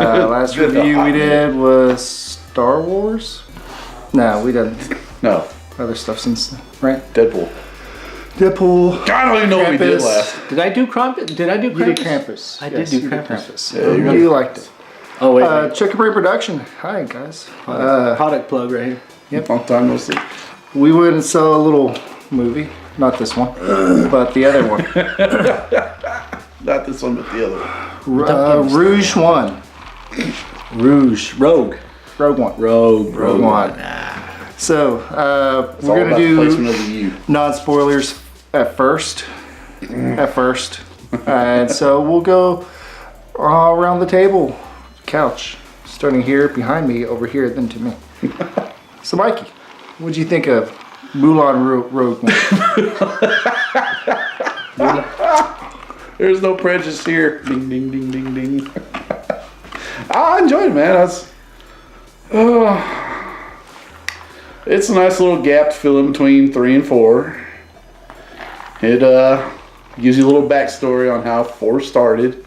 Last review we did was Star Wars. No, we didn't. No. Other stuff since, right? Deadpool. I don't even know what we did last. Did I do Krampus? Did I do Krampus? You did Krampus. I did do Krampus. Yeah, you liked it. Oh, wait. Chicken Brain Production. Hi, guys. Product plug right here. Yep. Long time no see. We went and saw a little movie. Not this one, but the other one. Not this one, but the other one. Rouge One. Rogue One. So It's we're all gonna about do placement of the U. non-spoilers at first, and so we'll go around the table, couch, starting here behind me, over here, then to me. So, Mikey, what'd you think of Moulin Rogue One? There's no prejudice here. Ding, ding, ding, ding, ding. I enjoyed it, man. It's a nice little gap to fill in between 3 and 4. It gives you a little backstory on how 4 started.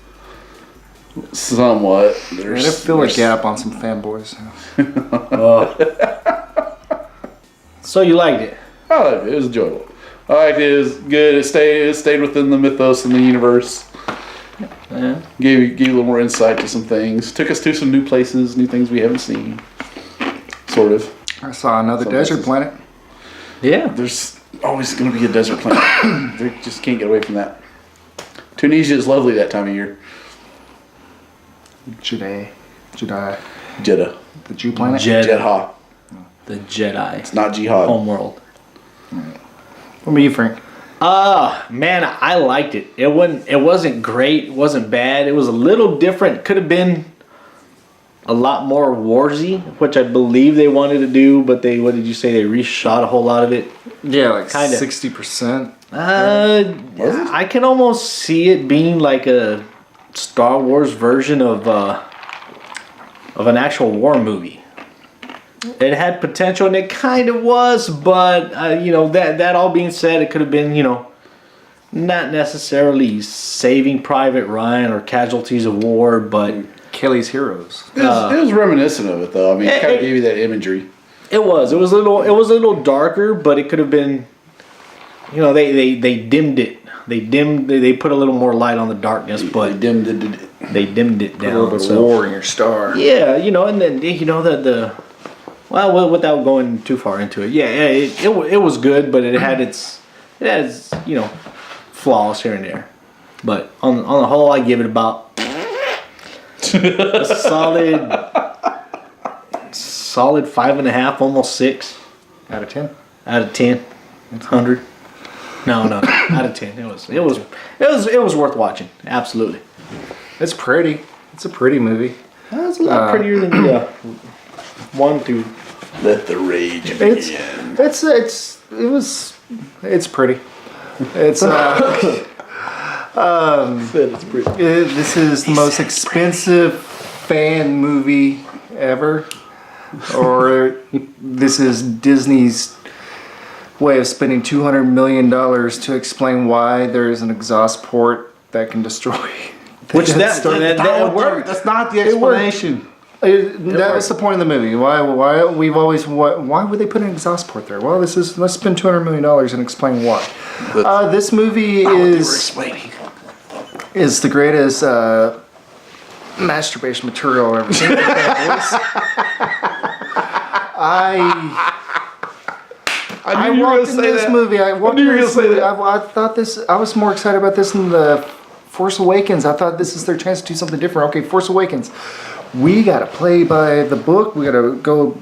Somewhat. There's fill a gap on some fanboys. So you liked it? I liked it. It was enjoyable. I liked it. It was good. It stayed within the mythos and the universe. Yeah. Gave you a little more insight to some things. Took us to some new places, new things we haven't seen. Sort of. I saw another Some desert places. planet. Yeah. There's always going to be a desert planet. They just can't get away from that. Tunisia is lovely that time of year. Jeddah. Jeddah. The Jew planet. Jeddah. The Jedi. It's not jihad. Homeworld. What about you, Frank? Man, I liked it. It wasn't great. It wasn't bad. It was a little different. Could have been a lot more warsy, which I believe they wanted to do, but what did you say? They reshot a whole lot of it. Yeah, like Kinda. 60%. I can almost see it being like a Star Wars version of an actual war movie. It had potential, and it kind of was, but that all being said, it could have been not necessarily Saving Private Ryan or Casualties of War, but Kelly's Heroes. It was reminiscent of it, though. I mean, it kind of gave you that imagery. it was a little darker, but it could have been. They dimmed it. They put a little more light on the darkness, but They dimmed it. they dimmed it down. A little bit of war in your star. Yeah, and then well, without going too far into it, it was good, but it has flaws here and there. But on the whole, I give it about a solid 5.5, almost 6 Out of 10. out of 10, 100. No, out of 10. It was worth watching. Absolutely. It's pretty. It's a pretty movie. It's a lot prettier than the 1 through. Let the rage It's begin. it's pretty. It's It's pretty. this is the most expensive fan movie ever, or this is Disney's way of spending $200 million to explain why there is an exhaust port that can destroy. Which that worked. That's not the It worked. explanation. That's the point of the movie. Why would they put an exhaust port there? Well, let's spend $200 million and explain why. This movie is the greatest masturbation material I've ever seen. I walked into this movie. I thought this. I was more excited about this than the Force Awakens. I thought this is their chance to do something different. Okay, Force Awakens. We got to play by the book. We got to go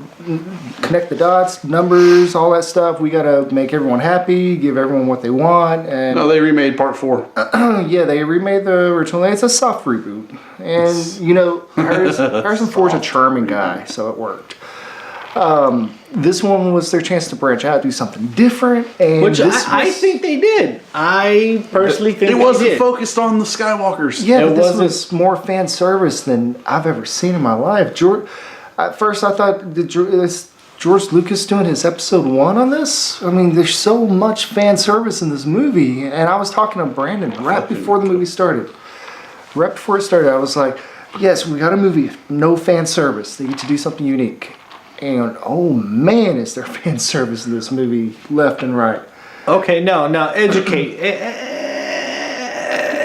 connect the dots, numbers, all that stuff. We got to make everyone happy, give everyone what they want. And No, they remade part 4. yeah, they remade the original. It's a soft reboot, and Harrison Ford's a charming guy, so it worked. This one was their chance to branch out, do something different, and Which I think they did. I personally think It they wasn't did. focused on the Skywalkers. yeah, it but this wasn't- was more fan service than I've ever seen in my life. At first, I thought is George Lucas doing his episode 1 on this. I mean, there's so much fan service in this movie, and I was talking to Brandon right before the movie started. Right before it started, I was like, yes, we got a movie, no fan service. They get to do something unique. And oh man, is there fan service in this movie left and right. Okay, no,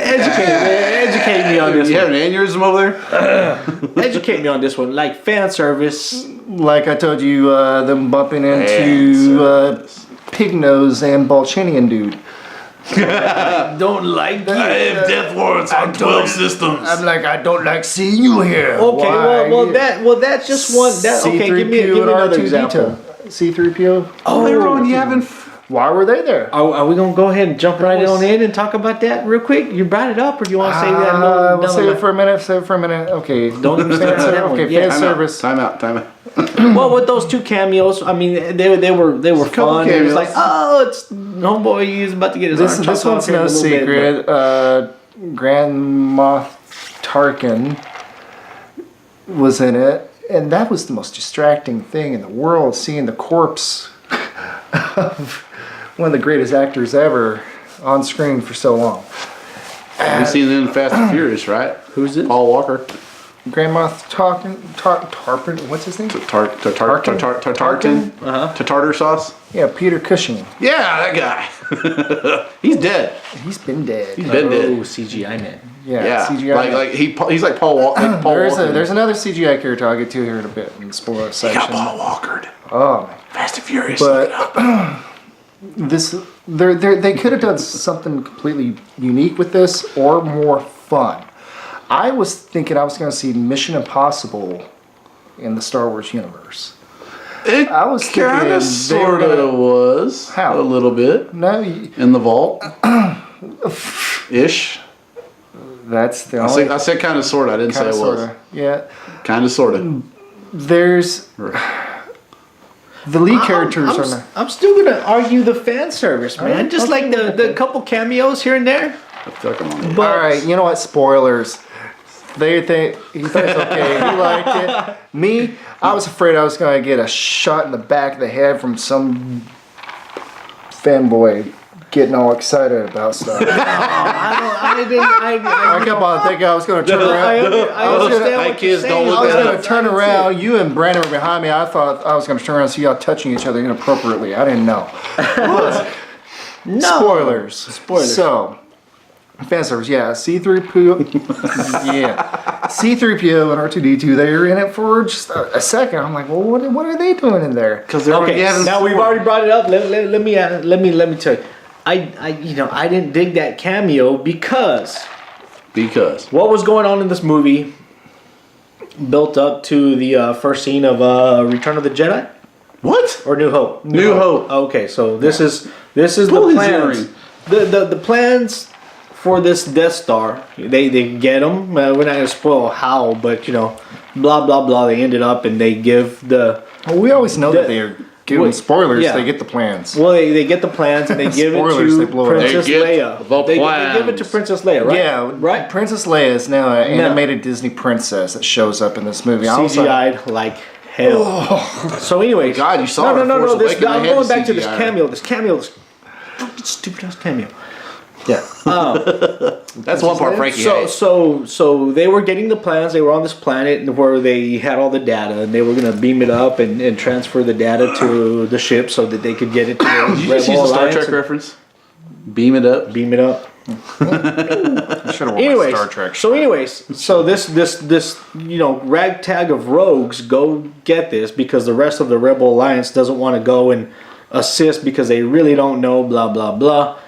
educate me on this You one. have an aneurysm over there? Educate me on this one. Like fan service. Like I told you, them bumping into Pig Nose and Balchinian dude. Don't like you. I have death warrants on 12 systems. I'm like, I don't like seeing you here. Okay, Why? that's just one. Okay, give me another example. C-3PO. Oh, they were on Yavin. Why were they there? Are we gonna go ahead and jump right on in and talk about that real quick? You brought it up, or do you want to say that? We'll save it for a minute. Save it for a minute. Okay. Don't even say that one. Okay, Yeah. fan service. Time out. Well, with those two cameos, I mean, they were couple fun. It was cameos. like, oh, it's homeboy, he's about to get his arm chopped This off one's here in no a little bit, secret. Grand Moff Tarkin was in it, and that was the most distracting thing in the world. Seeing the corpse of one of the greatest actors ever on screen for so long. We've seen it in Fast and Furious, right? Who's it? Paul Walker. Grand Moff Tarkin, what's his name? Tarkin? To tartar sauce? Yeah, Peter Cushing. Yeah, that guy. He's dead. He's been dead. He's been Oh, dead. CGI man. Yeah, CGI. Like he's like Paul Walker. There's another CGI character I'll get to here in a bit in the spoiler He section. got Paul Walkered. Oh man. Fast and Furious. But they could have done something completely unique with this or more fun. I was thinking I was going to see Mission Impossible in the Star Wars universe. I was thinking kind they of were sort gonna- of was. How? A little bit. No, In the vault. Ish. that's the I only said kind of sort of. I didn't say kind it of was. sorta. Yeah, Kind of sort of. there's the lead characters are not. I'm still gonna argue the fan service, man. Just like the couple cameos here and there. I feel like I'm on it. But All right, you know what? Spoilers. He thought it's okay. He liked it. Me, I was afraid I was gonna get a shot in the back of the head from some fanboy getting all excited about stuff. I I kept on thinking I was gonna turn around. I understand Hey, what kids, you're don't saying. look I was that gonna turn around. You and Brandon were behind me. I thought I was gonna turn around and see y'all touching each other inappropriately. I didn't know. No. Spoilers. Spoilers. So, fan service, yeah. C-3PO, yeah. C-3PO and R2-D2, they were in it for just a second. I'm like, well, what are they doing in there? Because they're Okay, now we've already brought it up. Let me tell you. I didn't dig that cameo because what was going on in this movie built up to the first scene of Return of the Jedi What? or New Hope. New Hope. Okay, so this is Pull the his plans. earring. The plans for this Death Star. They get them. We're not gonna spoil how, but blah blah blah. They ended up and they give the. Well, we always know that they're giving Wait, spoilers. yeah. They get the plans. Well, they get the plans and they give Spoilers, it they to blow it up. Princess They get Leia. the They give it to plans. Princess Leia, right? Yeah, right. Princess Leia is now an animated Disney princess that shows up in this movie. I was like, CGI'd like hell. So, anyways, God, you saw it in no. Force This, Awakens, I'm they had going the back to this CGI. cameo. This fucking stupid ass cameo. Yeah. That's one part Frankie hates. So they were getting the plans. They were on this planet where they had all the data, and they were gonna beam it up and transfer the data to the ship so that they could get it to the Did you just use a Star Trek reference? Beam it up. Beam it up. I should have worn my Anyways, Star Trek. so this ragtag of rogues go get this because the rest of the Rebel Alliance doesn't want to go and assist because they really don't know blah blah blah.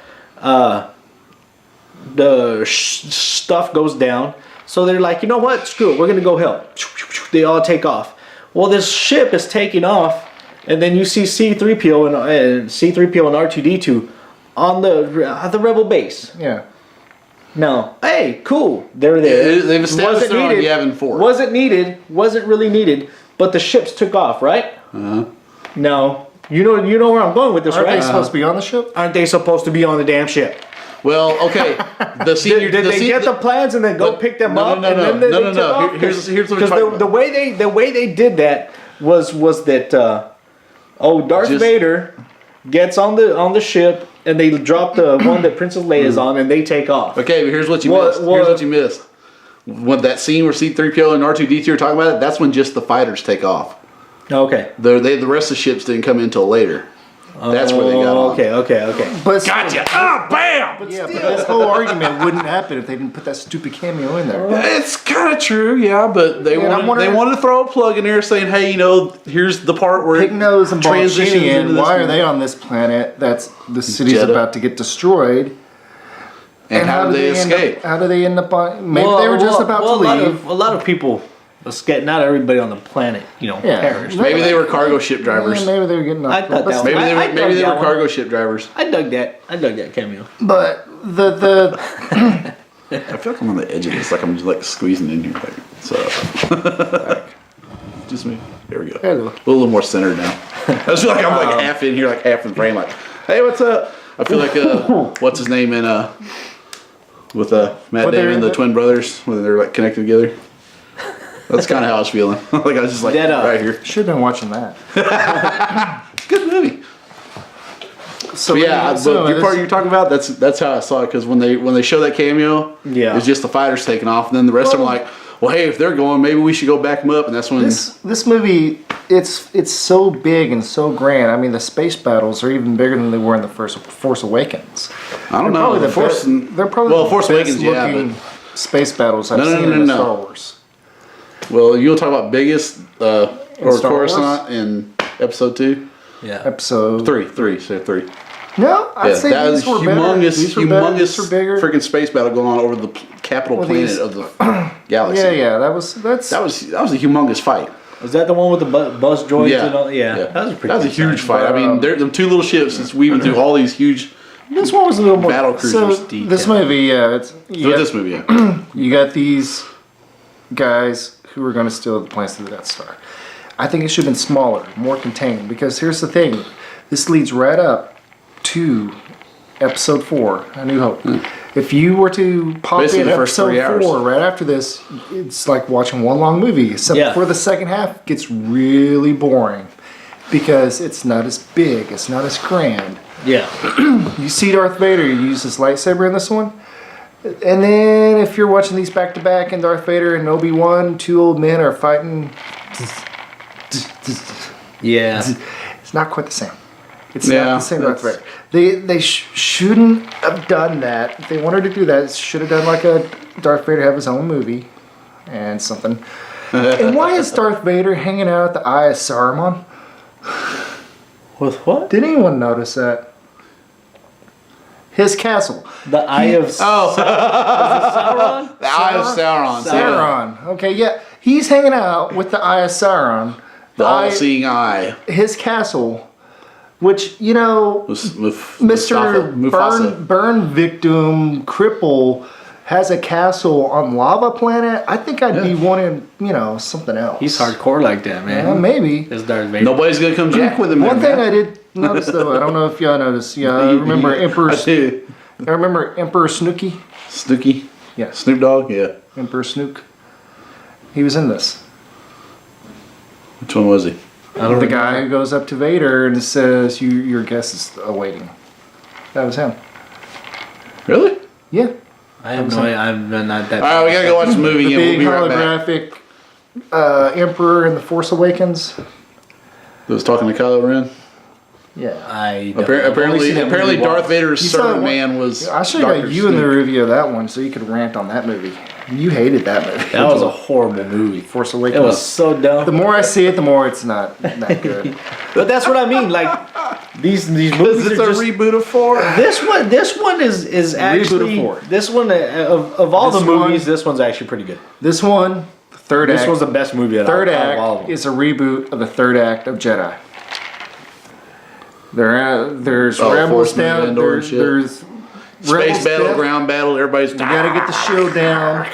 The stuff goes down, so they're like, you know what? Screw it, we're gonna go help. They all take off. Well, this ship is taking off, and then you see C-3PO and R2-D2 on the Rebel base. Yeah. Now, hey, cool, they're there. Yeah, they've established Wasn't they're on needed. Yavin 4. Wasn't really needed, but the ships took off, right? Now, you know where I'm going with this, Aren't right? they supposed to be on the ship? Aren't they supposed to be on the damn ship? Well, okay. The senior. Did they get the plans and then go pick them up? No. And then they took off? Here's what we're Because talking the way they did that was that Darth Just- Vader gets on the ship and they drop the one that Princess Leia is on and they take off. Okay, but here's what you What- missed. what- Here's what you missed. when that scene where C-3PO and R2-D2 are talking about it, that's when just the fighters take off. Okay. The rest of the ships didn't come in until later. That's where they got on. Okay. But Gotcha! Oh, bam! but this whole argument wouldn't happen if they didn't put that stupid cameo in there. It's kind of true, yeah, but they I'm wanted to throw a plug in there saying, hey, here's the part where Pig Nose and transitions into Balchinian, this why are movie. they on this planet? That's the city's Jeddah. about to get destroyed. And how did they escape? How do they end up on? Maybe they were just about to leave. A lot of people escaped. Not everybody on the planet, perished. Maybe they were cargo ship drivers. Yeah, maybe they were getting I off. thought that Maybe they were, I maybe they dug were that cargo ship drivers. I dug that cameo. But the I feel like I'm on the edge of this, like I'm just like squeezing in here. Like, so, just me. There we go. Hello. A little more centered now. I just feel like I'm like half in here, like half in frame. Like, hey, what's up? I feel like what's his name in with Matt Damon, the twin brothers, when they're like connected together. That's kind of how I was feeling. Like I was just like right here. should have been watching that. Good movie. So But yeah, so but the part you're talking about, that's how I saw it, because when they show that cameo, Yeah. it's just the fighters taking off, and then the rest of them are like, well, hey, if they're going, maybe we should go back them up, and that's when this movie, it's so big and so grand. I mean, the space battles are even bigger than they were in the first Force Awakens. I don't know. They're probably the Force best Awakens, yeah, looking space battles I've No, seen in no. Star Wars. Well, you'll talk about biggest or Star Wars? Coruscant in Episode 2, Yeah. Episode 3. Say 3. No, I'd say that these was were better. These were better. These were bigger. freaking space battle going on over the capital Well, planet these- of the galaxy. Yeah. That was That was a humongous fight. Was that the one with the bus droids Yeah. and all? Yeah. That was a pretty. That was a good huge fight. fight. I mean, them two little ships is weaving through all these huge This one was a little more battle cruisers. So this movie, yeah, it's This movie, yeah. you got these guys who are going to steal the plans to the Death Star. I think it should have been smaller, more contained, because here's the thing. This leads right up to Episode 4, A New Hope. If you were to pop Basically in the first Episode 3 hours. 4 right after this, it's like watching one long movie, except Yeah. for the second half gets really boring because it's not as big, it's not as grand. Yeah. You see Darth Vader use his lightsaber in this one. And then if you're watching these back to back and Darth Vader and Obi-Wan, two old men are fighting. Yeah. It's not quite the same. It's Yeah, not the same Darth that's- Vader. They shouldn't have done that. If they wanted to do that, should have done like a Darth Vader have his own movie and something. And why is Darth Vader hanging out at the Eye of Saruman? With what? Did anyone notice that? His castle. The Eye of Sauron. The Eye of Sauron. Sauron. Okay, yeah. He's hanging out with the Eye of Sauron. The all-seeing eye. His castle, which, Mr. Mufasa. Burn victim, cripple, has a castle on Lava Planet. I think I'd be wanting, something else. He's hardcore like that, man. Yeah, maybe. It's Darth Vader. Nobody's gonna come jack with him. One there, thing man. I did notice, though, I don't know if y'all noticed. Yeah, I remember Emperor. I do. I remember Emperor Snooky. Snooky. Yes, Snoop Dogg. Yeah. Emperor Snook. He was in this. Which one was he? The guy who goes up to Vader and says, "Your guest is awaiting." That was him. Really? Yeah. I have no idea. I'm not that. All right, we gotta go watch the movie The again. We'll big be right back. holographic Emperor in The Force Awakens. That was talking to Kylo Ren. Yeah. Apparently, Darth Vader's You saw servant that man was. I should have got you in the review of that one so you could rant on that movie. You hated that movie. That was a horrible movie. Force It Awakens. was so dumb. The more I see it, the more it's not that good. But that's what I mean. Like these movies Is this are a just. reboot of 4? This one is actually Reboot of 4. this one of all This the movies. one- This one's actually pretty good. This one, the third This act. was the best movie out third of all of act them. is a reboot of the third act of Jedi. There's Oh, rebels Force Movement down. Andor and shit. There's Space rebels battle, down. ground battle. Everybody's. They gotta get the shield down.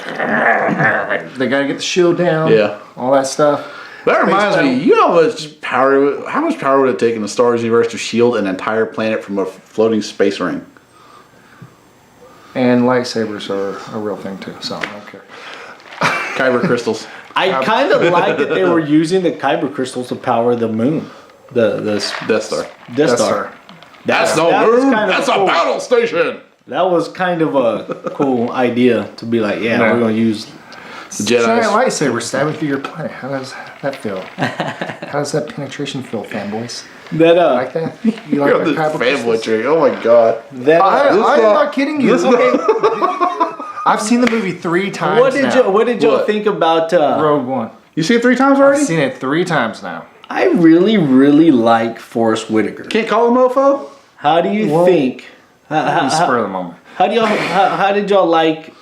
They gotta get the shield down. Yeah. All that stuff. That reminds Space me. battle. You know how much power would it take in the Star Wars universe to shield an entire planet from a floating space ring? And lightsabers are a real thing too, so I don't care. Kyber crystals. I kind of like that they were using the kyber crystals to power the moon, the Death Star. Death Star. That's that no was moon. kind of That's cool. a battle station. That was kind of a cool idea to be like, yeah, Yeah. we're gonna use Giant lightsaber stabbing through your planet. How does that feel? How does that penetration feel, fanboys? That You like that? You like You're on that this fanboy trick. Oh my god. that. I am not kidding you. I've seen the movie 3 times. What did y'all think about Rogue One? You see it 3 times already? I've seen it 3 times now. I really like Forrest Whitaker. Can't call him mofo? How do you think? Spur of the moment. How did y'all like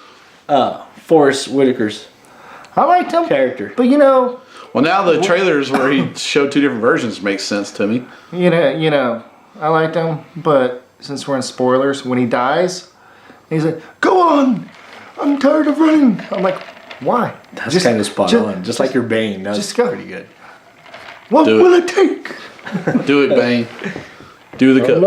Forrest Whitaker's I liked him, character? but you know, Well, now the trailers where he showed 2 different versions makes sense to me. I liked him, but since we're in spoilers, when he dies, he's like, "Go on, I'm tired of running." I'm like, "Why?" That's kind of spot on. Just like your Bane. That's just go. pretty good. What Do it. will it take? Do it, Bane. Do the cut.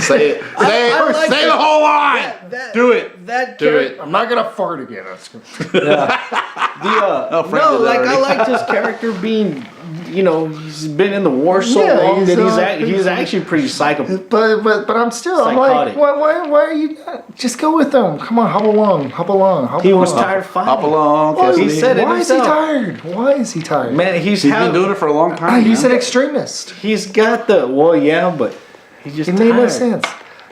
Say it. Say it. I like Say that. the whole line. Do it. That Do it. I'm not gonna fart again. That's good. Oh, Frank No, did that like I already. liked his character being, he's been in the war so Yeah, long he's, that he's actually pretty psycho. But I'm still. I'm Psychotic. like, why are you? Just go with them. Come on, hop along. He was tired of fighting. Hop along. Why, He said it why is he himself. tired? Why is he tired? Man, he's He's been doing it for a long time. He's man. an extremist. He's got but he's just It made no tired. sense.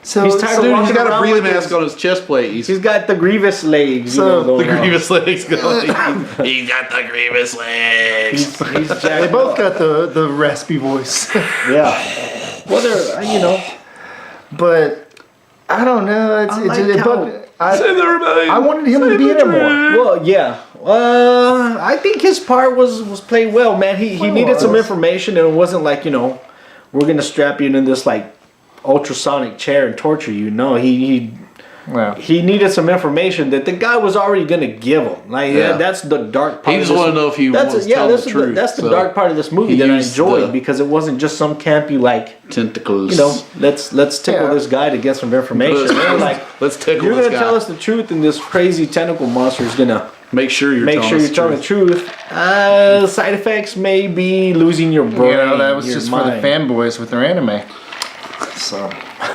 So He's tired of Dude, he's walking got a around breathing with mask on his chest plate. He's got the grievous legs. So, the going on. grievous legs going. He's got the grievous legs. He's jacked They both up. got the raspy voice. Yeah. Well, they're But I don't know. I like I wanted him to be in it more. Well, yeah. I think his part was played well, man. He needed some information, and it wasn't like we're gonna strap you in this like ultrasonic chair and torture you. No, he needed some information that the guy was already gonna give him. Like that's the dark part. He just wanted to know if he wants to tell the truth. That's the so dark part of this movie he that I used enjoyed the because it wasn't just some campy like tentacles. let's tickle this guy to get some information. They were like, Let's tickle you're this gonna guy. tell us the truth, and this crazy tentacle monster is gonna Make sure you're telling the truth. Side effects may be losing your brain. That was your just mind. for the fanboys with their anime. So I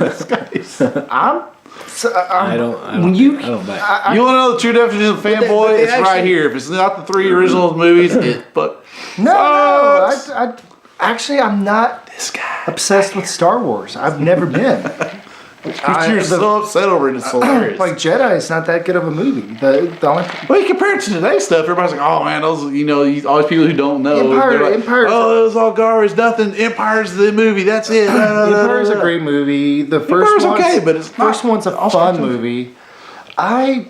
don't back. You want to know the true definition of fanboy? they It's right actually- here. If it's not the 3 original movies, but No, I'm not obsessed with Star Wars. I've never been. you're so upset over it. It's hilarious. Like Jedi is not that good of a movie. The only Well, you compare it to today's stuff. Everybody's like, "Oh man, those all these people who don't know." Empire- they're like, Empire's- oh, it was all garbage. Nothing. Empire's the movie. That's it. Empire's a great movie. The first Empire's one's okay, but it's first not one's a fun movie. I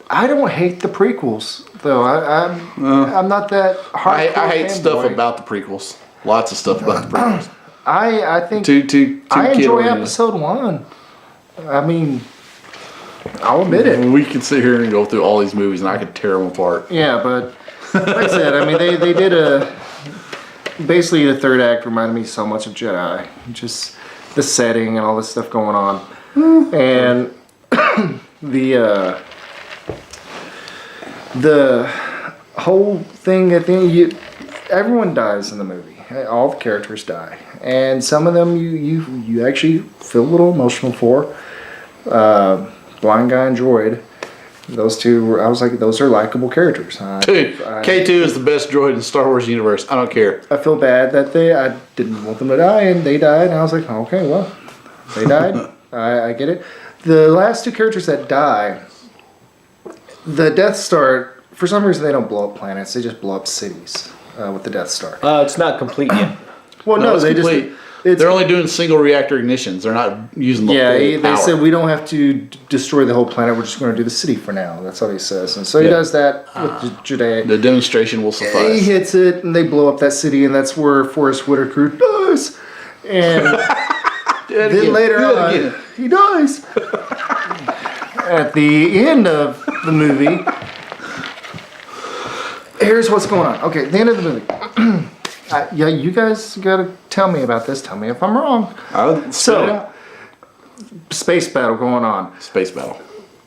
don't hate the prequels though. I'm not that I hardcore hate stuff fanboy. about the prequels. Lots of stuff about the prequels. I think Too I enjoy kid-oriented. episode 1. I mean, I'll admit it. We could sit here and go through all these movies, and I could tear them apart. Yeah, but like I said, I mean, they did basically the third act reminded me so much of Jedi, just the setting and all this stuff going on, and the whole thing at the end. Everyone dies in the movie. All the characters die, and some of them you actually feel a little emotional for. Blind guy and droid. Those two, I was like, those are likable characters. Dude, K2 is the best droid in the Star Wars universe. I don't care. I feel bad that I didn't want them to die, and they died, and I was like, okay, well, they died. I get it. The last 2 characters that die, the Death Star, for some reason they don't blow up planets, they just blow up cities with the Death Star. It's not complete yet. Well, no, it's they complete. just... They're only doing single reactor ignitions. They're not using the Yeah, full they power. said we don't have to destroy the whole planet. We're just going to do the city for now. That's what he says, and so he does that with the Jedi. The demonstration will He suffice. hits it, and they blow up that city, and that's where Forrest Whitaker dies. And then later on, he dies. At the end of the movie, here's what's going on. Okay, the end of the movie. Yeah, you guys gotta tell me about this. Tell me if I'm wrong. So, space battle going on. Space battle.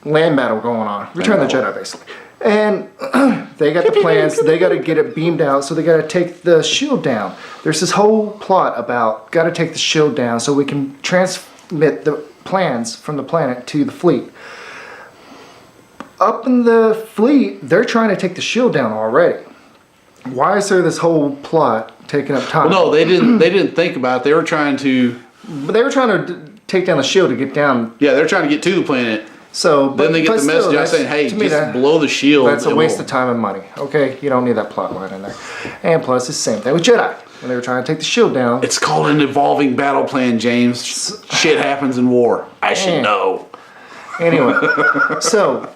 Land battle going on. Return of the Jedi, basically. And they got the plans. They got to get it beamed out, so they got to take the shield down. There's this whole plot about got to take the shield down so we can transmit the plans from the planet to the fleet. up in the fleet, they're trying to take the shield down already. Why is there this whole plot taking up time? Well, no, they didn't. They didn't think about it. They were trying to. But they were trying to take down the shield to get down. Yeah, they're trying to get to the planet. So then they get the message out saying, "Hey, just blow the shield." That's a waste of time and money. Okay, you don't need that plot line in there. And plus, it's the same thing with Jedi when they were trying to take the shield down. It's called an evolving battle plan, James. Shit happens in war. I should know. Anyway, so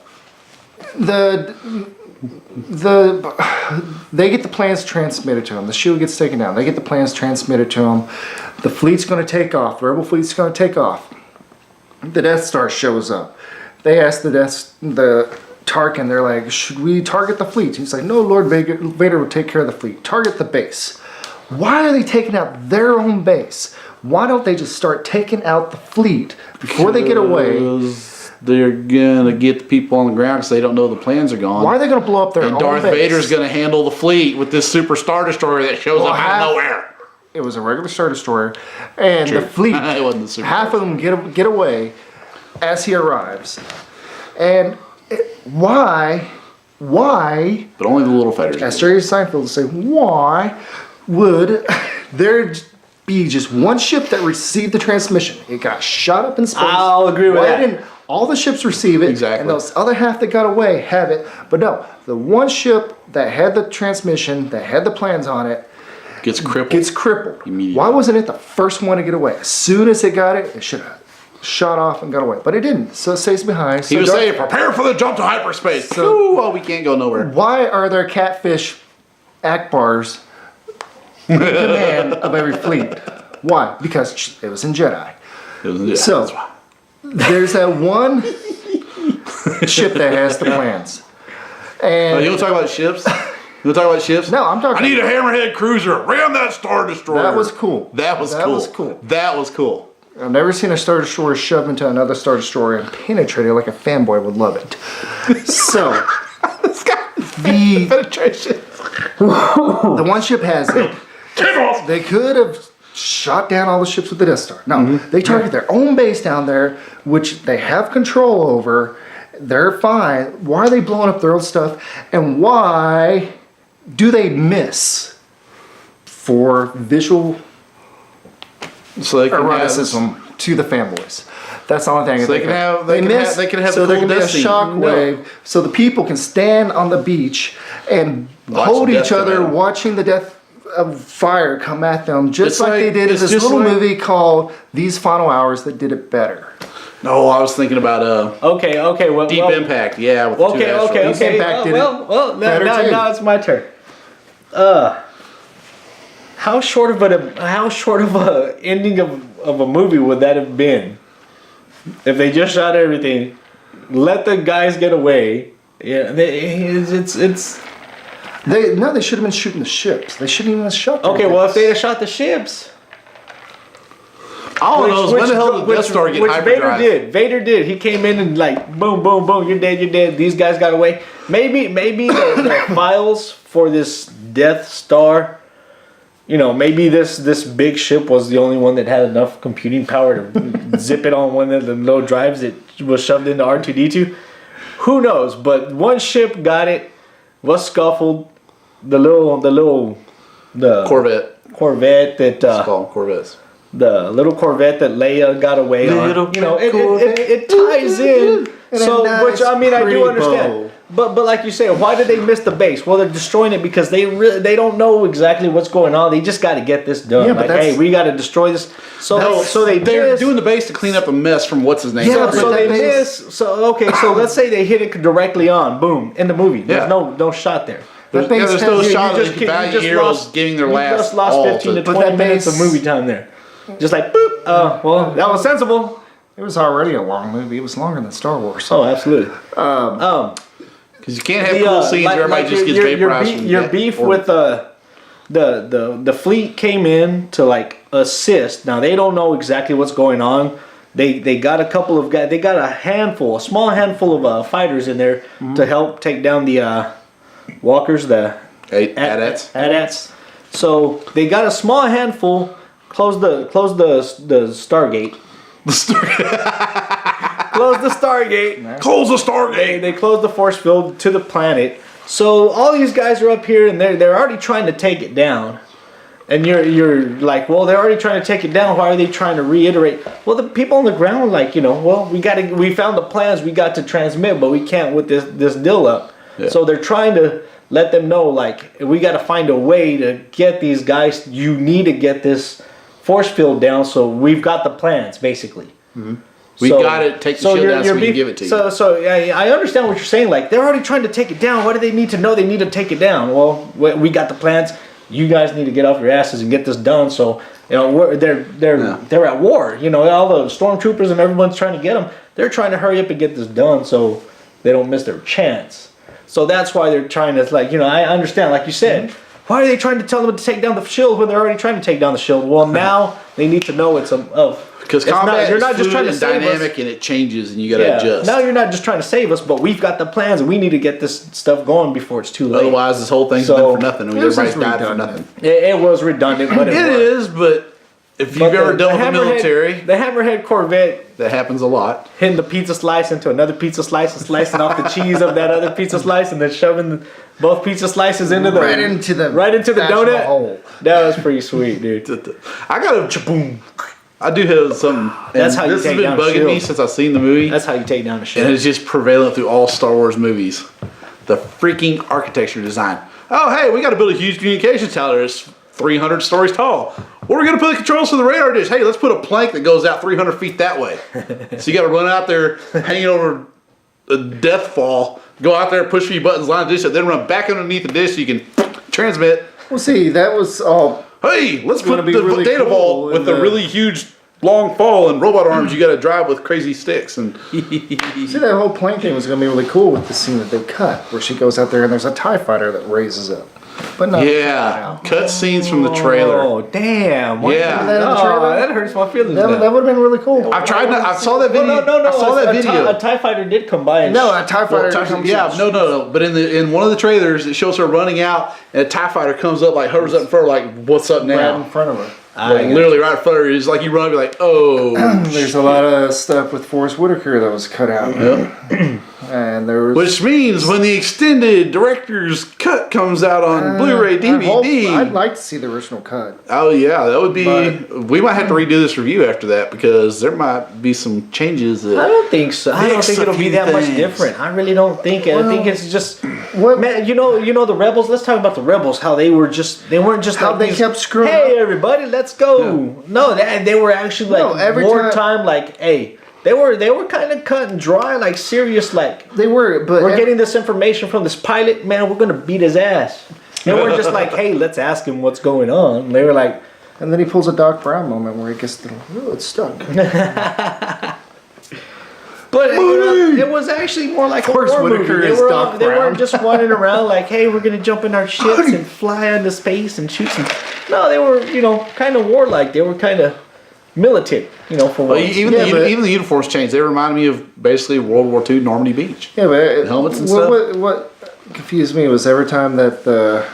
they get the plans transmitted to them. The shield gets taken down. They get the plans transmitted to them. The fleet's going to take off. The Rebel fleet's going to take off. The Death Star shows up. They ask the Tarkin, they're like, should we target the fleet? He's like, no, Lord Vader will take care of the fleet. Target the base. Why are they taking out their own base? Why don't they just start taking out the fleet before they get away? They're gonna get the people on the ground because they don't know the plans are gone. Why are they gonna blow up their own base? And Darth Vader's gonna handle the fleet with this super Star Destroyer that shows up out of nowhere. It was a regular Star Destroyer, and the fleet. It wasn't the super half of them get away as he arrives, and why? But only the little fighters. As Jerry Seinfeld would say, why would there be just one ship that received the transmission? It got shot up in space. I'll agree with that. Didn't all the ships receive it? Exactly. And those other half that got away have it. But no, the one ship that had the transmission, that had the plans on it, gets crippled immediately. Why wasn't it the first one to get away? As soon as it got it, it should have shot off and got away. But it didn't. So it stays behind. He was saying, prepare for the jump to hyperspace. So, we can't go nowhere. Why are there catfish Akbars in command of every fleet? Why? Because it was in Jedi. So there's that one ship that has the plans. And you want to talk about ships? You want to talk about ships? No, I'm talking. I need a hammerhead cruiser. Ram that Star Destroyer. That was cool. That was cool. I've never seen a Star Destroyer shove into another Star Destroyer and penetrate it like a fanboy would love it. So the penetration. The one ship has it. They could have shot down all the ships with the Death Star. No, they target their own base down there, which they have control over. They're fine. Why are they blowing up their own stuff? And why do they miss for visual eroticism to the fanboys? That's the only thing. So they can have so there cool can be a death scene. shockwave, so the people can stand on the beach and hold each other, watching the death of fire come at them, just like they did in this little movie called These Final Hours that did it better. No, I was thinking about Deep Impact. Yeah, with the two asteroids. Deep Impact did it better too. Now it's my turn. How short of a ending of a movie would that have been if they just shot everything, let the guys get away? Yeah, it's. They should have been shooting the ships. They shouldn't even have shot. Okay, well, if they had shot the ships. All of those. When the hell did the Death Star get hyperdrive? Vader did. He came in and like boom, boom, boom. You're dead. These guys got away. Maybe the files for this Death Star. You know, maybe this big ship was the only one that had enough computing power to zip it on one of the low drives that was shoved into R2-D2. Who knows? But one ship got it. Was scuffled. The Corvette that. Let's call them Corvettes. The little Corvette that Leia got away on. You know, it ties in. So, which I mean, I do understand. But like you say, why did they miss the base? Well, they're destroying it because they don't know exactly what's going on. They just got to get this done. Yeah, like, hey, we got to destroy this. They're doing the base to clean up a mess from what's his name. Yeah, so they miss. So let's say they hit it directly on. Boom, in the movie. There's no shot there. There's no shot of the valiant heroes giving their last. You just lost 15 to 20 minutes of movie time there. Just like boop. Well, that was sensible. It was already a long movie. It was longer than Star Wars. Oh, absolutely. Because you can't have cool scenes where everybody just gets vaporized. Your beef with the fleet came in to like assist. Now they don't know exactly what's going on. They got a couple of guys. They got a small handful of fighters in there to help take down the walkers, the AT-ATs. So they got a small handful. Close the Stargate. closed the Stargate. Close the Stargate. They closed the force field to the planet. So all these guys are up here, and they're already trying to take it down. And you're like, well, they're already trying to take it down. Why are they trying to reiterate? Well, the people on the ground are like, well, we found the plans. We got to transmit, but we can't with this deal up. Yeah. So they're trying to let them know, like, we got to find a way to get these guys. You need to get this force field down. So we've got the plans, basically. Mm-hmm. We got to take the shield down so we can give it to you. So I understand what you're saying. Like, they're already trying to take it down. What do they need to know? They need to take it down. Well, we got the plans. You guys need to get off your asses and get this done. So they're at war. All the stormtroopers and everyone's trying to get them. They're trying to hurry up and get this done so they don't miss their chance. So that's why they're trying to, like, I understand, like you said. Why are they trying to tell them to take down the shield when they're already trying to take down the shield? Well, now they need to know it's because combat you're not just trying to save dynamic us. And it changes and you got to adjust. Now you're not just trying to save us, but we've got the plans and we need to get this stuff going before it's too late. Otherwise, this whole thing's been for nothing. Everybody's died for nothing. It was redundant, but it is. But if you've ever dealt with the military, the Hammerhead Corvette, that happens a lot. Hitting the pizza slice into another pizza slice and slicing off the cheese of that other pizza slice and then shoving both pizza slices into the right into the donut hole. That was pretty sweet, dude. I got a chaboom. I do have some. That's how you take down this has been bugging me since I've seen the movie. That's how you take down the shield. And it's just prevalent through all Star Wars movies. The freaking architecture design. Oh, hey, we got to build a huge communications tower that's 300 stories tall. Where are we going to put the controls for the radar dish? Hey, let's put a plank that goes out 300 feet that way. So you got to run out there hanging over a death fall, go out there, push a few buttons, line the dish up, then run back underneath the dish so you can transmit. Well, see, that was all. Hey, let's put the really data vault with a really huge long fall and robot arms you got to drive with crazy sticks. And see, that whole plane thing was going to be really cool with the scene that they cut, where she goes out there and there's a TIE fighter that raises up. But no. Yeah, cut scenes from the trailer. Oh, damn. Yeah. That hurts my feelings. That would have been really cool. I saw that video. No. I saw that video. A TIE fighter did come by. And a TIE fighter comes No. But in one of the trailers, it shows her running out, and a TIE fighter comes up, like hovers up in front of her, like, what's up now? Right in front of her. Like, literally right in front of her. It's like you run up, you're like, oh. There's a lot of stuff with Forrest Whitaker that was cut out. Yep. And there was. Which means when the extended director's cut comes out on Blu-ray DVD, I'd like to see the original cut. Oh yeah, that would be. We might have to redo this review after that because there might be some changes. I don't think so. I don't think it'll be that much different. I really don't think it. I think it's just. What man? You know the Rebels. Let's talk about the Rebels. How they weren't just how like they kept screwing. Hey everybody, let's go. Yeah. No, they were actually like wartime. Like hey. They were kind of cut and dry, like serious, like they were. But we're getting this information from this pilot, man. We're gonna beat his ass. They weren't just like, hey, let's ask him what's going on. They were like, and then he pulls a Doc Brown moment where he gets it's stuck. But it was actually more like a war movie. They weren't just running around like, hey, we're gonna jump in our ships and fly into space and shoot some. No, they were kind of warlike. They were kind of militant, for once. Even the uniforms changed. They reminded me of basically World War II Normandy Beach. Yeah, but helmets and stuff. What confused me was every time that the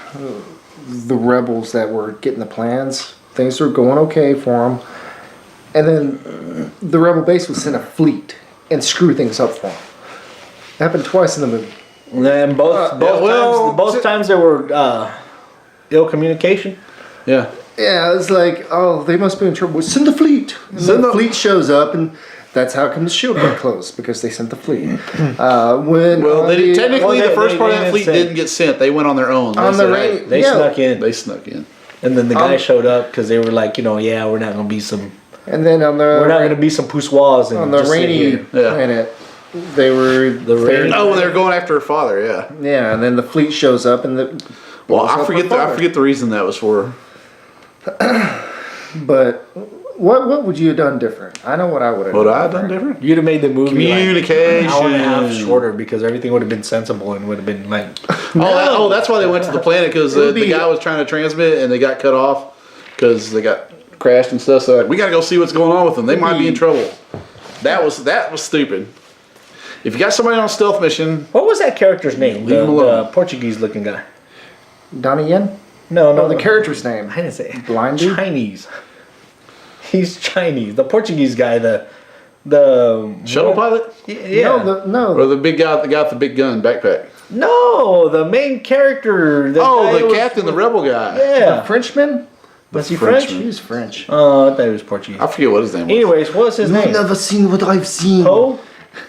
rebels that were getting the plans, things were going okay for them, and then the rebel base would send a fleet and screw things up for them. It happened twice in the movie. And both times there were ill communication. Yeah. Yeah, it's like, oh, they must be in trouble. Send the fleet. And the fleet shows up, and that's how come the shield got closed, because they sent the fleet. Technically, the first part of that fleet didn't get sent. They went on their own. They snuck in. They snuck in. And then the guy showed up because they were like, yeah, we're not going to be some... And then we're not going to be some poussoirs. On the rainy planet, they were... when they were going after her father, yeah. Yeah, and then the fleet shows up, and I forget the reason that was for. But what would you have done different? I know what I would have done. What I have done different? You'd have made the movie communication like an hour and a half shorter because everything would have been sensible and would have been like. That's why they went to the planet because the guy was trying to transmit and they got cut off because they got crashed and stuff. So we got to go see what's going on with them. They might be in trouble. That was stupid. If you got somebody on a stealth mission, what was that character's name? The Portuguese looking guy. Donnie Yen? No, the character's name. I didn't say it. Blind dude? Chinese. He's Chinese. The Portuguese guy, the The shuttle pilot? Yeah. No. Or the big guy, the guy with the big gun backpack? No, the main character. The captain, the rebel guy. Yeah. The Frenchman? Was he French? Frenchman. He was French. Oh, I thought he was Portuguese. I forget what his name was. Anyways, what's his name? Never seen what I've seen. Poe?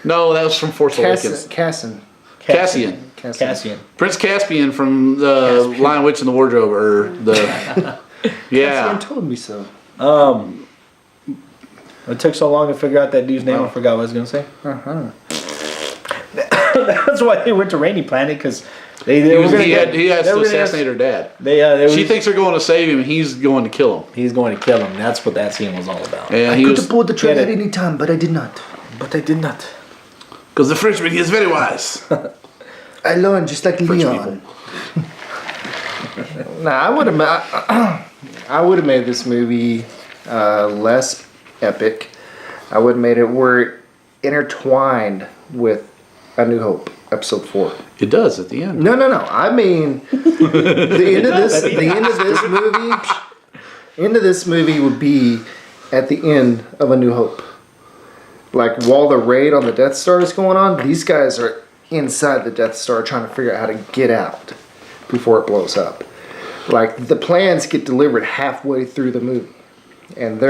No, that was from Force Awakens. Cassian. Cassian. Prince Caspian from the Lion, Witch, and the Wardrobe, or the Cassian told me so. It took so long to figure out that dude's name. I forgot what I was gonna say. That's why they went to Rainy Planet, because he has to assassinate her dad. She thinks they're going to save him, and he's going to kill him. He's going to kill him. That's what that scene was all about. And I could have pulled the trigger at any time, but I did not. Because the Frenchman, he is very wise. I learned just like Leon. I would have made this movie less epic. I would have made it where it intertwined with A New Hope, Episode 4. It does at the end. No. I mean, the end of this movie would be at the end of A New Hope. Like, while the raid on the Death Star is going on, these guys are inside the Death Star trying to figure out how to get out before it blows up. Like, the plans get delivered halfway through the movie. And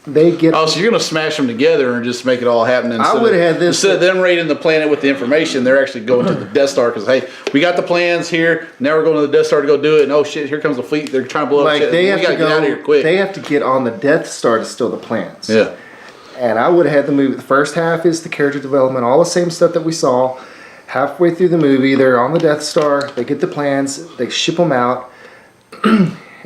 they get... Oh, so you're going to smash them together and just make it all happen? I would have had this... Instead of them raiding the planet with the information, they're actually going to the Death Star because, hey, we got the plans here. Now we're going to the Death Star to go do it. And, oh, shit, here comes the fleet. They're trying to blow up shit. They have we got to get out of here quick. They have to get on the Death Star to steal the plans. Yeah. And I would have had the movie... The first half is the character development, all the same stuff that we saw. Halfway through the movie, they're on the Death Star. They get the plans. They ship them out.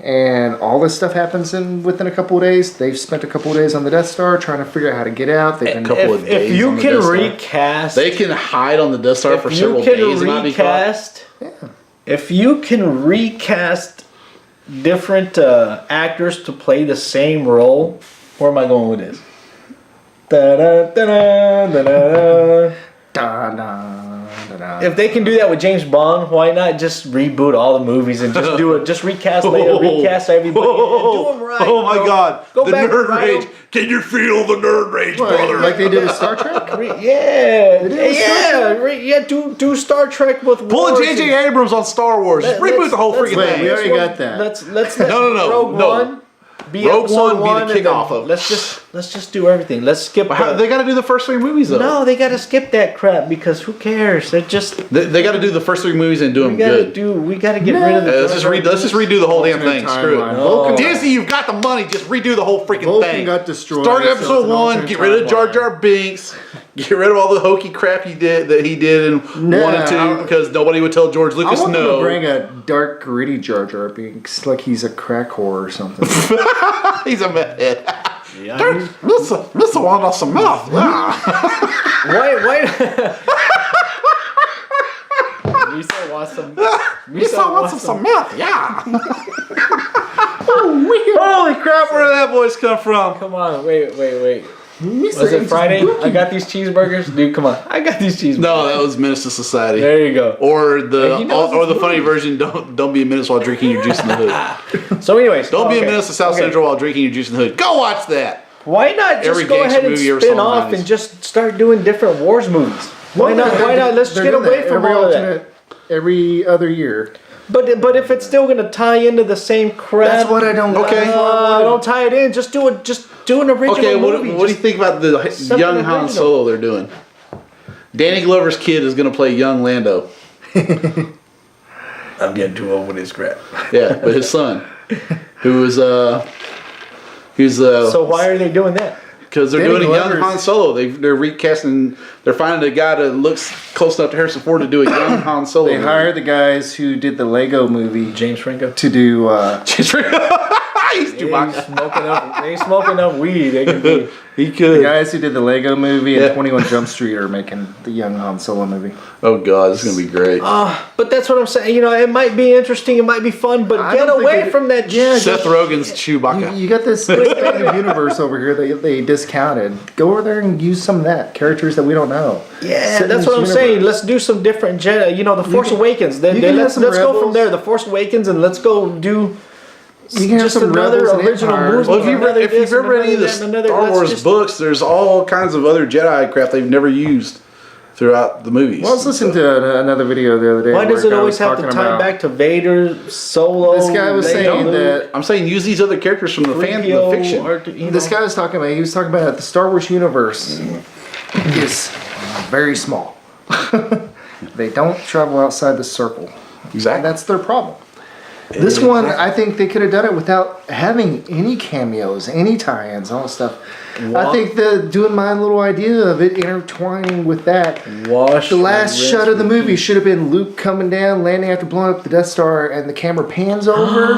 And all this stuff happens within a couple of days. They've spent a couple of days on the Death Star trying to figure out how to get out. They've been a couple of days. If you can recast, they can hide on the Death Star for several days and not be caught. If you can recast different actors to play the same role, where am I going with this? If they can do that with James Bond, why not just reboot all the movies and just do it? Just recast everybody and do them right. Oh my God! Go the back nerd rage. Can you feel the nerd rage, brother? Like they did in Star Trek? Do Star Trek with pull a J.J. Abrams on Star Wars. Just reboot the whole freaking thing. We already got that. Let's no. One be Rogue One One be the kickoff of. Let's just do everything. Let's skip. They got to do the first 3 movies though. No, they got to skip that crap because who cares? They're just. They got to do the first 3 movies and do them good. We got to get rid of the. Let's just redo the whole damn thing. Screw it. No. Disney, you've got the money. Just redo the whole freaking thing. Got destroyed. Start at episode 1. Get rid of Jar Jar Binks. Get rid of all the hokey crap he did in 1 and 2 because nobody would tell George Lucas I want no. them to bring a dark, gritty Jar Jar Binks like he's a crack whore or something. He's a meth head. Yeah, Mr. want some mouth. Wait. Misa wants some mouth. Yeah. Holy crap! Where did that voice come from? Come on, wait. Was it Friday? I got these cheeseburgers, dude. Come on, I got these cheeseburgers. No, that was Menace to Society. There you go. Or the funny version. Don't be a menace while drinking your juice in the hood. So, anyways, don't be a menace to South Central while drinking your juice in the hood. Go watch that. Why not just go ahead and spin off and just start doing different wars movies? Why not? Let's get away from all of that. Every other year. But if it's still gonna tie into the same crap, that's what I don't. Okay, don't tie it in. Just do it. Just do an original movie. What do you think about the young Han Solo they're doing? Danny Glover's kid is gonna play young Lando. I'm getting too old with this crap. Yeah, but his son, who is So why are they doing that? Because they're doing a young Han Solo. They're recasting. They're finding a guy that looks close enough to Harrison Ford to do a young Han Solo. They hired the guys who did the Lego movie, James Franco, to do. James Franco. He's smoking up weed. They can be. He could. The guys who did the Lego movie and 21 Jump Street are making the young Han Solo movie. Oh God, this is gonna be great. But that's what I'm saying. You know, it might be interesting. It might be fun. But get away from that. Yeah, Seth Rogen's Chewbacca. You got this expanded universe over here that they discounted. Go over there and use some of that characters that we don't know. Yeah, that's what I'm saying. Let's do some different Jedi. You know, the Force Awakens. Let's go from there. The Force Awakens, and let's go do. You can have some another Rebels and original Empires. movie. Well, if you've ever read any of the Star Wars books, there's all kinds of other Jedi crap they've never used throughout the movies. Well, I was listening to another video the other day. Why does it where a guy always was have to talking tie about- back to Vader, Solo? This guy was saying that I'm saying use these other characters from the fiction. this guy was talking about. He was talking about the Star Wars universe is very small. They don't travel outside the circle. Exactly. And that's their problem. This one, I think they could have done it without having any cameos, any tie-ins, all that stuff. I think doing my little idea of it intertwining with that. The last shot of the movie should have been Luke coming down, landing after blowing up the Death Star, and the camera pans over,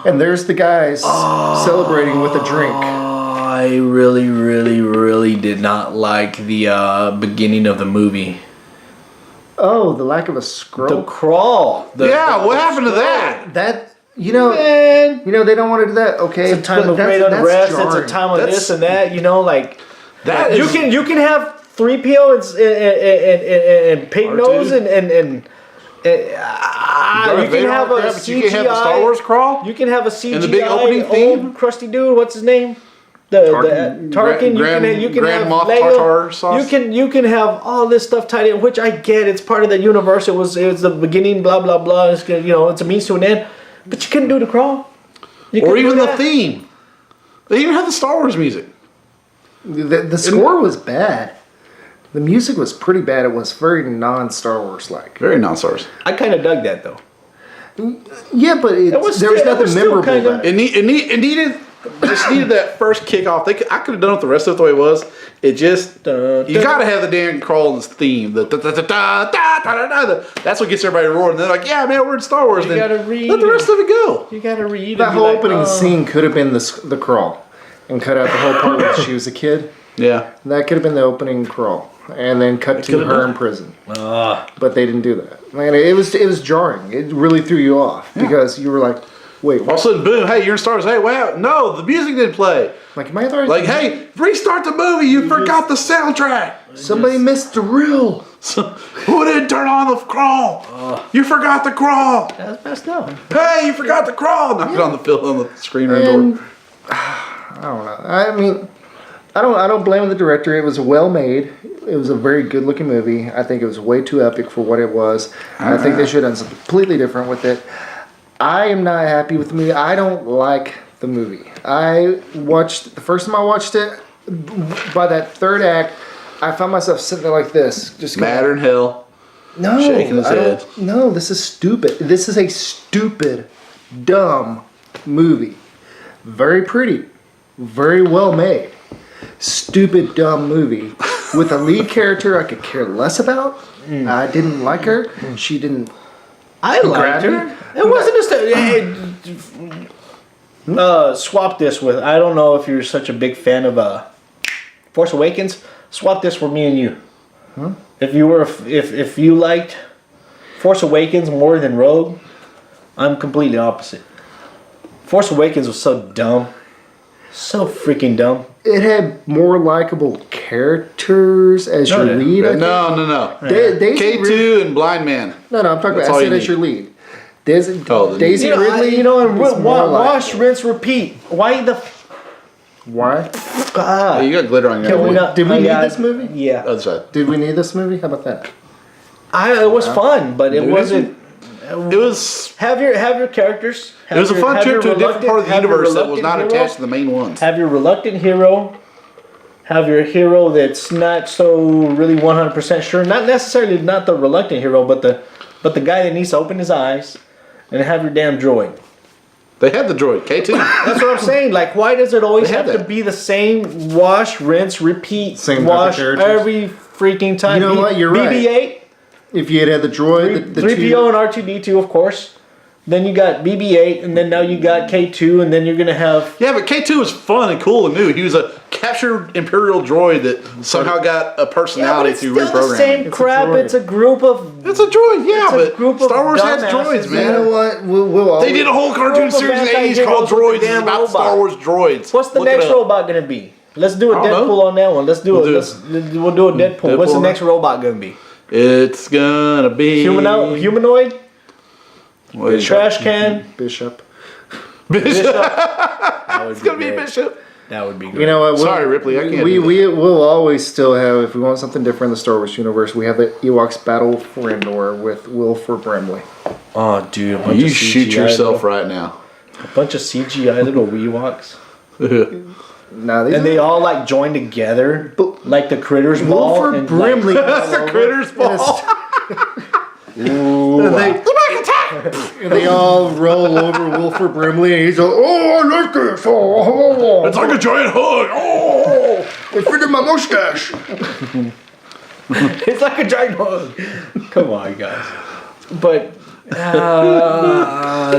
and there's the guys celebrating with a drink. I really, really, really did not like the beginning of the movie. Oh, the lack of a scroll. The crawl. What happened to that? That you know, Man. they don't want to do that. Okay, It's a time but of great that's unrest. It's jarring. a time of this and that. Like That you is- can have 3PO and Pig R2. Nose and Darth you can Vader have a crap, but CGI. you can't have the Star Wars crawl? You can have a CGI And the big opening old theme? crusty dude. What's his name? Tarkin. Grand You can Grand have Moff Lego. Tartar sauce? You can have all this stuff tied in, which I get. It's part of the universe. It was the beginning. Blah blah blah. It's it's a means to an end. But you couldn't do the crawl. You Or couldn't even do the that. theme. They even had the Star Wars music. The score was bad. The music was pretty bad. It was very non-Star Wars like. Very non-Star Wars. I kind of dug that though. Yeah, but there was nothing memorable about it. It needed that first kickoff. I could have done it the rest of it the way it was. It just you got to have the Dan Crawlin's theme. That's what gets everybody roaring. They're like, "Yeah, man, we're in Star Wars." Then gotta read let the rest of it go. You gotta read. That whole opening scene could have been the crawl, and cut out the whole part where she was a kid. Yeah, That could have been the opening crawl, and then cut to could've her done in prison. But they didn't do that. Man, it was jarring. It really threw you off because you were like, "Wait, all of what?" a sudden, boom! Hey, you're in Star Wars. Hey, wow! No, the music didn't play. Like, am I the Like, hey, restart the movie. You forgot the soundtrack. somebody missed the reel. Who didn't turn on the crawl? You forgot the crawl. That's messed up. Hey, you forgot the crawl. Knock it on the screen or And door. I don't know. I mean, I don't blame the director. It was well made. It was a very good looking movie. I think it was way too epic for what it was. I think they should have done something completely different with it. I am not happy with the movie. I don't like the movie. The first time I watched it, by that third act, I found myself sitting there like this, just going, Madder in hell. no, shaking his I don't- head. No, this is stupid. This is a stupid, dumb movie. Very pretty, very well made. Stupid, dumb movie with a lead character I could care less about. I didn't like her. She didn't. I liked her. Gravity? It wasn't just swap this with. I don't know if you're such a big fan of Force Awakens. Swap this for me and you. If you liked Force Awakens more than Rogue, I'm completely opposite. Force Awakens was so dumb, so freaking dumb. It had more likable characters as No, your it- lead. I think. No. Daisy K2 and Blind Man. No, I'm talking That's about. all I said you as need. your lead. Daisy, Oh, Daisy And Ridley. and was more wash, likable. rinse, repeat. Why the? Why? Hey, you got glitter on your Can we hand. not? Did we need yeah, this movie? Yeah, Other side. Did we need this movie? How about that? it was fun, but it Dude, wasn't. It was. Have your characters. It was a fun trip to a different part of the universe that was not attached to the main ones. Have your reluctant hero. Have your hero that's not so really 100% sure. Not necessarily not the reluctant hero, but the guy that needs to open his eyes. And have your damn droid. They had the droid K2. That's what I'm saying. Like, why does it always They had have to that. be the same wash, rinse, repeat, Same type of wash characters. every freaking time? You know what? You're right. BB-8, If you had the droid, the 3PO two, and R2-D2, of course. Then you got BB-8, and then now you got K2, and then you're gonna have. Yeah, but K2 was fun and cool and new. He was a captured Imperial droid that somehow got a Yeah, but personality it's through still the reprogramming. same It's a crap. droid. It's a group of. It's a droid, yeah, It's a but group of Star Wars has dumbasses, droids, you man. know what? We'll always, They did a whole cartoon Group of series in the 80s anti-heroes called with a Droids. It's damn about robot. Star Wars droids. What's the Look it next up. robot gonna be? Let's do a I don't Deadpool know. on that one. Let's do We'll it. do We'll do a Deadpool. What's the Deadpool. next robot gonna be? It's gonna be Humanoid? What is Trash can? Bishop. Bishop. That would It's gonna be great. Bishop. That would be good. You know what? Sorry, Ripley, I can't We do that. we will always still have, if we want something different in the Star Wars universe, we have the Ewoks Battle for Endor with Wilford Brimley. Oh, dude. A bunch You of shoot CGI yourself little, right now. A bunch of CGI little Ewoks. Now these And they all like join together. Like the critters ball. Wilford and, Brimley. That's the critters ball. And they all roll over Wilford Brimley, and he's like, "Oh, I like this. Oh, It's like a giant hug. Oh, it fit in my mustache." It's like a giant hug. Come on, guys. But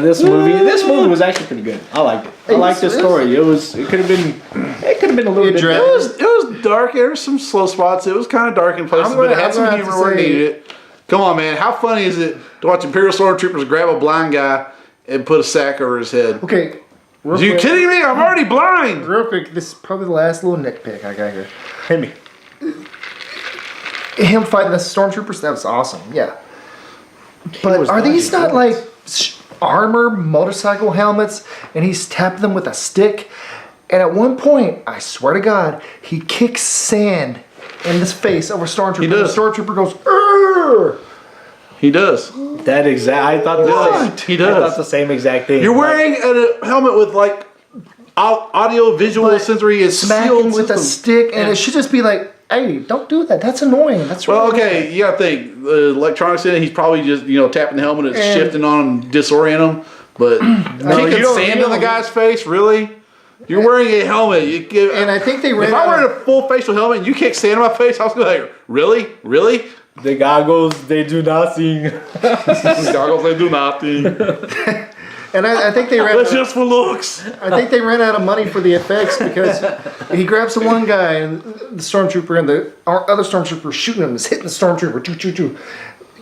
this movie was actually pretty good. I liked it. I liked the story. It could have been a little bit. it was dark. There were some slow spots. It was kind of dark in places, but it had some humor where it needed it. Come on, man. How funny is it to watch Imperial Stormtroopers grab a blind guy and put a sack over his head? Okay. Are you kidding me? I'm already blind. Real quick, this is probably the last little nitpick I got here. Hit me. Him fighting the stormtroopers, that was awesome. Yeah. But are these not like armor motorcycle helmets, and he's tapping them with a stick? And at one point, I swear to God, he kicks sand in his face over Stormtrooper. He does. And the Stormtrooper goes, "Urgh!" He does. That exact. I thought the same. He does. I thought the same exact thing. You're wearing a helmet with like audio, visual, But sensory. It's Smack sealed him with a system. stick, and it should just be like, "Hey, don't do that. That's annoying. That's Well, really okay, you gotta think. The electronics in it, he's probably just, tapping the helmet, it's And- shifting on him, disorient him. But you kicking don't- sand you in the don't- guy's face, really? You're wearing a helmet. And I think they ran if I out wear of- a full facial helmet and you kick sand in my face, I was gonna be like, really? Really? The goggles, they do nothing. Goggles, they do nothing. And I think they ran. That's just for looks. I think they ran out of money for the effects because he grabs the one guy and the stormtrooper and the other stormtrooper shooting him is hitting the stormtrooper. Choo, choo, choo.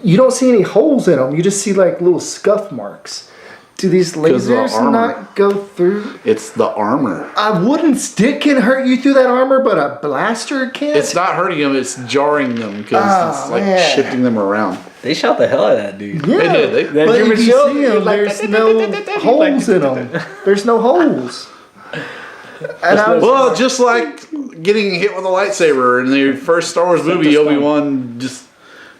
You don't see any holes in them. You just see like little scuff marks. Do these 'Cause of the lasers armor. not go through? It's the armor. A wooden stick can hurt you through that armor, but a blaster can't. It's not hurting them, it's jarring them because it's like man. shifting them around. They shot the hell out of that dude. Yeah, They did. They- but That if you German see shield, them, like, there's no holes in them. There's no holes. And I was, Well, just like getting hit with a lightsaber in the first Star Wars movie, Obi-Wan just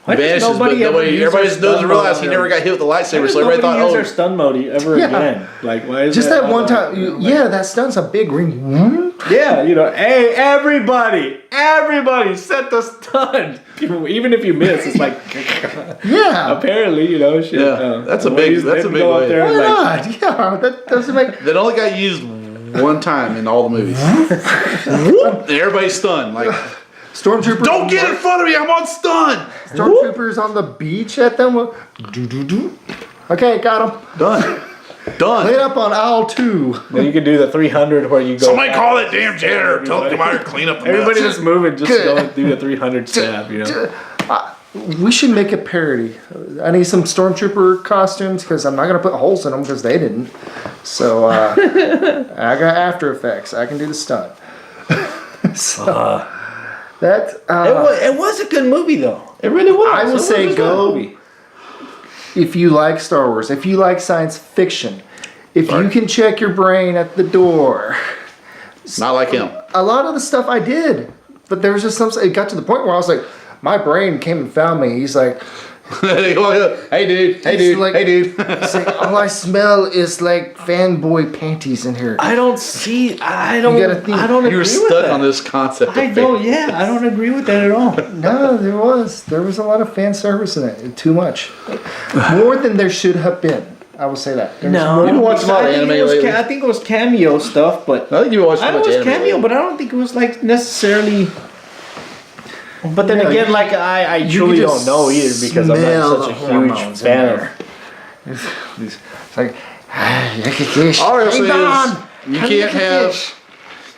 Why does vanishes, but nobody ever use everybody their doesn't stun realize mode he never on got hit with a lightsaber, Why so does everybody nobody use thought, their stun mode ever Yeah. again? Like, why is just that one like, time. Yeah, that stun's a big ring. Yeah, hey, everybody, set the stun. Even if you miss, it's like, Yeah. apparently, shit. Yeah, that's a big- that's a big go way. up there Why and, like, not? Yeah, that doesn't make. that only got used one time in all the movies. And everybody's stunned. Like, Stormtroopers. don't get in front of me, I'm on stun! Stormtroopers on the beach at them. Do. Okay, got him. Done. Clean Done. up on aisle 2. Then you can do the 300 where you go. Somebody call that damn janitor. Tell him to come out here and clean up the Everybody mess. that's moving, just go and do the 300 stab. We should make a parody. I need some Stormtrooper costumes because I'm not going to put holes in them because they didn't. So I got After Effects. I can do the stunt. So that It was a good movie though. It really was. I will It was say a good go. movie. If you like Star Wars, if you like science fiction, if you can check your brain at the door. Not like him. A lot of the stuff I did, but there was just some. It got to the point where I was like, my brain came and found me. He's like, Hey dude, hey It's dude, like- hey dude. he's like, all I smell is like fanboy panties in here. I don't see. I don't. gotta think. I don't You were agree with stuck that. on this concept. I of don't. fate. Yeah, I don't agree with that at all. No, there was a lot of fan service in it. Too much, more than there should have been. I will say that. There was No, more- You been watching a lot of I think anime it was lately? I think it was cameo stuff, but I think you watched too I know much it was anime cameo, lately. but I don't think it was like necessarily. But then Yeah, again, you- like I you truly could don't just know either because I'm smell not such a the huge hormones in fan of. there. It's like, look at this. All I Hang say on. is you Look can't at have this.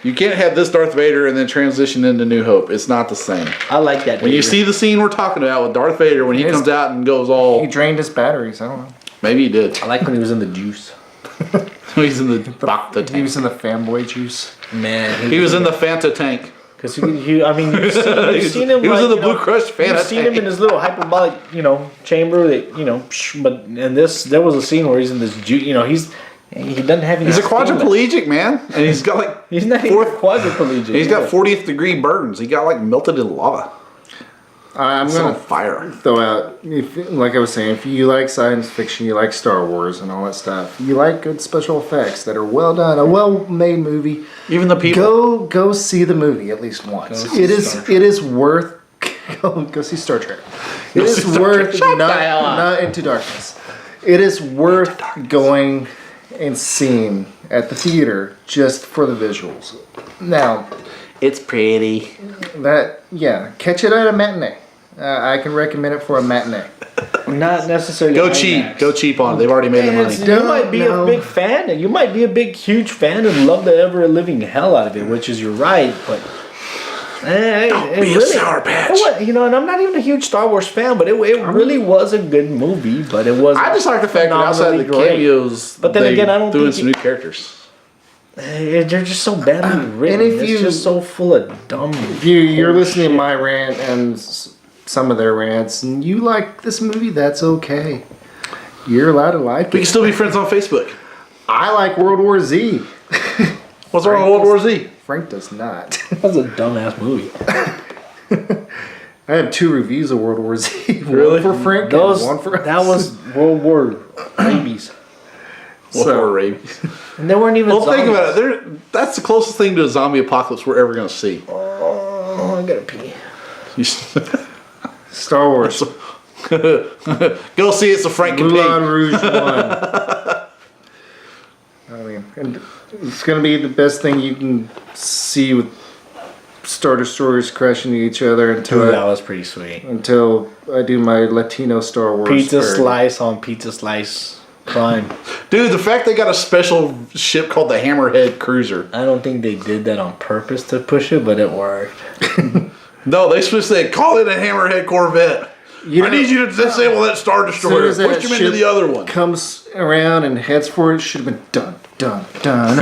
you can't have this Darth Vader and then transition into New Hope. It's not the same. I like that. When you Vader. see the scene we're talking about with Darth Vader when he Yes. comes out and goes all He drained his batteries. I don't know. maybe he did. I like when he was in the juice. He's in the Bacta He tank. was in the fanboy juice. Man, He was in the Fanta tank. because I mean, you've seen him. He was like, in the you Blue know, Crush Fanta You've seen him tank. in his little hyperbolic, chamber that, but in this, there was a scene where he's in this juice, He doesn't have any. He's a quadriplegic, man, and he's got like He's not even quadriplegic. He's got 40th degree burns. He got like melted in lava. I'm It's gonna on fire. throw out, like I was saying, if you like science fiction, you like Star Wars and all that stuff, you like good special effects that are well done, a well-made movie. Even the people. Go see the movie at least once. It is worth. Go see Star Trek. It is worth not Into Darkness. It is worth going and seeing at the theater just for the visuals. Now, It's pretty. catch it at a matinee. I can recommend it for a matinee. Not necessarily. Go cheap. Go cheap on it. They've already made the money. You might be a big fan. You might be a big, huge fan and love the ever living hell out of it, which is you're right, but. Don't be a Sour Patch. And I'm not even a huge Star Wars fan, but it really was a good movie. But it was. I just like the fact that outside the cameos, but then again, I don't doing think some new characters. They're just so badly written. And if it's you- just so full of dumb. If you're listening to my rant and some of their rants, and you like this movie, that's okay. You're allowed to like We can it. still be friends on Facebook. I like World War Z. What's wrong with World War Z? Frank does not. That's a dumbass movie. I have 2 reviews of World War Z. Really? One for Frank Those, and one for us. that was World War rabies. World War rabies. And they weren't even. Well, think zombies. about it. That's the closest thing to a zombie apocalypse we're ever going to see. Oh, I gotta pee. Star Wars. Go see it's a Frank Moulin campaign. Rouge 1. I mean, and it's going to be the best thing you can see with Star Destroyers crashing into each other Dude, that was pretty sweet. until I do my Latino Star Wars. Pizza parody. slice on pizza slice prime. Dude, the fact they got a special ship called the Hammerhead Cruiser. I don't think they did that on purpose to push it, but it worked. No, they supposed to say, call it a Hammerhead Corvette. I need you to disable that Star Destroyer. As soon as Push that him into ship the other one. comes around and heads for it, should have been dun dun dun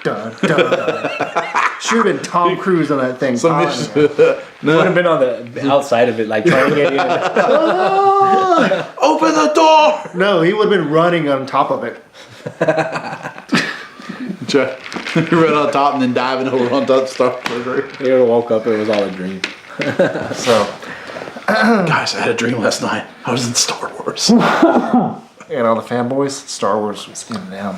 dun dun. Should have been Tom Cruise on that thing. Would have been on the outside of it, like trying to get in. Open the door! No, he would have been running on top of it. Run on top and then diving over on top of Star Destroyer. He would have woke up, it was all a dream. So, Guys, I had a dream last night. I was in Star Wars. and all the fanboys, Star Wars was in them.